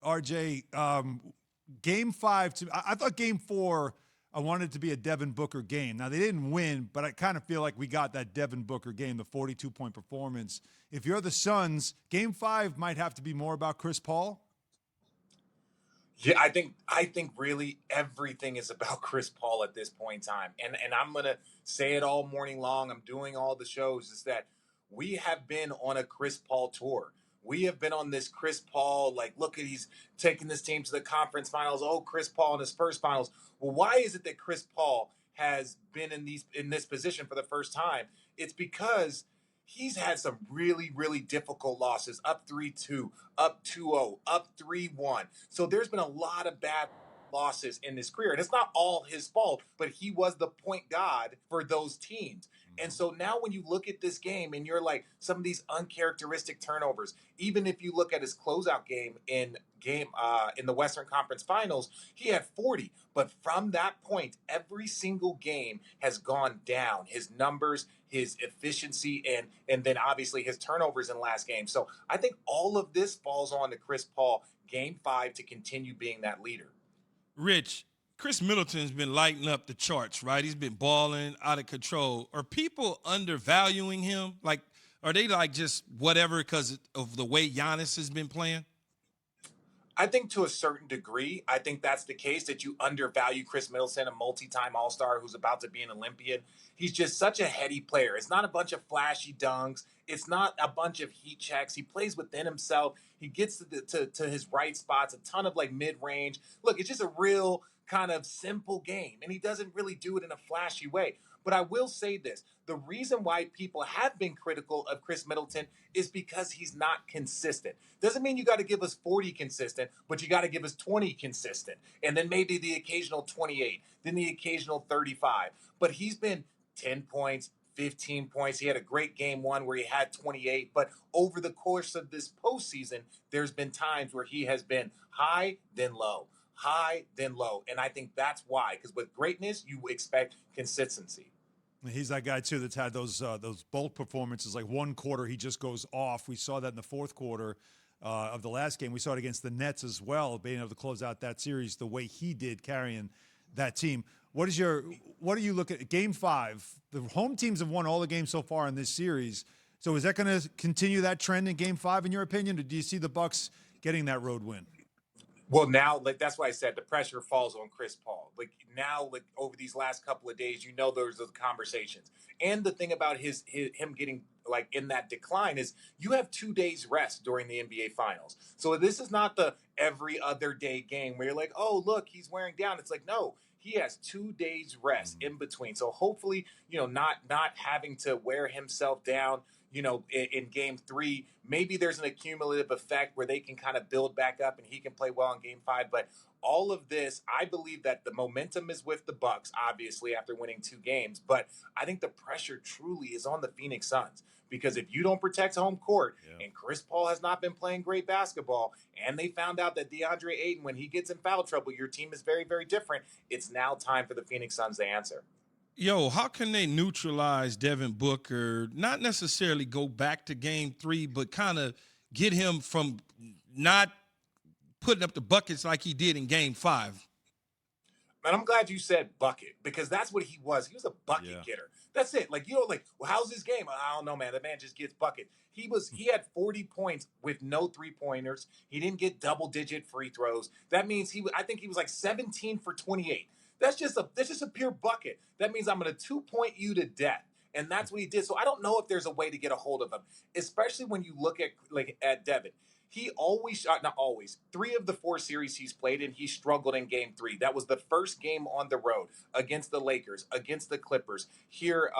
RJ, Game 5, I thought Game 4, I wanted it to be a Devin Booker game. Now, they didn't win, but I kind of feel like we got that Devin Booker game, the 42-point performance. If you're the Suns, Game 5 might have to be more about Chris Paul. Yeah, I think really everything is about Chris Paul at this point in time. And I'm going to say it all morning long. I'm doing all the shows, is that we have been on a Chris Paul tour. We have been on this Chris Paul, like, look at, he's taking this team to the conference finals. Oh, Chris Paul in his first finals. Well, why is it that Chris Paul has been in this position for the first time? It's because he's had some really, really difficult losses, up 3-2, up 2-0, up 3-1. So there's been a lot of bad losses in his career. And it's not all his fault, but he was the point guard for those teams. And so now when you look at this game and you're like, some of these uncharacteristic turnovers, even if you look at his closeout game in the Western Conference Finals, he had 40. But from that point, every single game has gone down. His numbers, his efficiency, and then obviously his turnovers in the last game. So I think all of this falls on to Chris Paul, Game 5, to continue being that leader. Rich, Khris Middleton's been lighting up the charts, right? He's been balling out of control. Are people undervaluing him? Like, are they like just whatever because of the way Giannis has been playing? I think to a certain degree, I think that's the case, that you undervalue Khris Middleton, a multi-time All-Star who's about to be an Olympian. He's just such a heady player. It's not a bunch of flashy dunks. It's not a bunch of heat checks. He plays within himself. He gets to his right spots, a ton of like mid-range. Look, it's just a real kind of simple game, and he doesn't really do it in a flashy way. But I will say this. The reason why people have been critical of Khris Middleton is because he's not consistent. Doesn't mean you got to give us 40 consistent, but you got to give us 20 consistent. And then maybe the occasional 28, then the occasional 35. But he's been 10 points, 15 points. He had a great game 1 where he had 28. But over the course of this postseason, there's been times where he has been high, then low. High, then low. And I think that's why. Because with greatness, you expect consistency. He's that guy, too, that's had those bulk performances. Like one quarter, he just goes off. We saw that in the fourth quarter of the last game. We saw it against the Nets as well, being able to close out that series the way he did, carrying that team. What do you look at Game 5? The home teams have won all the games so far in this series. So is that going to continue that trend in Game 5, in your opinion, or do you see the Bucks getting that road win? Well, now, like, that's why I said the pressure falls on Chris Paul. Like, now, like, over these last couple of days, there's those conversations. And the thing about him getting, like, in that decline is you have 2 days rest during the NBA Finals. So this is not the every other day game where you're like, oh, look, he's wearing down. It's like, no, he has 2 days rest in between. So hopefully, not having to wear himself down, in Game 3, maybe there's an accumulative effect where they can kind of build back up and he can play well in Game 5. But all of this, I believe that the momentum is with the Bucks, obviously, after winning 2 games. But I think the pressure truly is on the Phoenix Suns. Because if you don't protect home court, and Chris Paul has not been playing great basketball, and they found out that DeAndre Ayton, when he gets in foul trouble, your team is very, very different, it's now time for the Phoenix Suns to answer. Yo, how can they neutralize Devin Booker, not necessarily go back to Game 3, but kind of get him from not putting up the buckets like he did in Game 5? Man, I'm glad you said bucket, because that's what he was. He was a bucket getter. That's it. Like, well, how's his game? I don't know, man. The man just gets bucket. He had 40 points with no 3-pointers. He didn't get double-digit free throws. That means I think he was like 17 for 28. That's just a pure bucket. That means I'm going to 2-point you to death. And that's what he did. So I don't know if there's a way to get a hold of him, especially when you look at Devin. He always shot, not always, 3 of the 4 series he's played in, he struggled in Game 3. That was the first game on the road against the Lakers, against the Clippers. Here,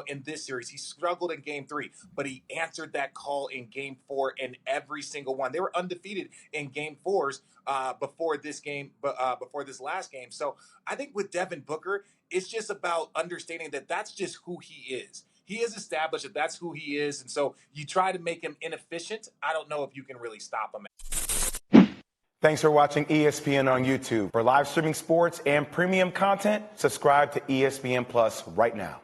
in this series, he struggled in Game 3, but he answered that call in Game 4 in every single one. They were undefeated in Game 4s before this last game. So I think with Devin Booker, it's just about understanding that that's just who he is. He has established that that's who he is, and so you try to make him inefficient. I don't know if you can really stop him. Thanks for watching ESPN on YouTube. For live streaming sports and premium content, subscribe to ESPN Plus right now.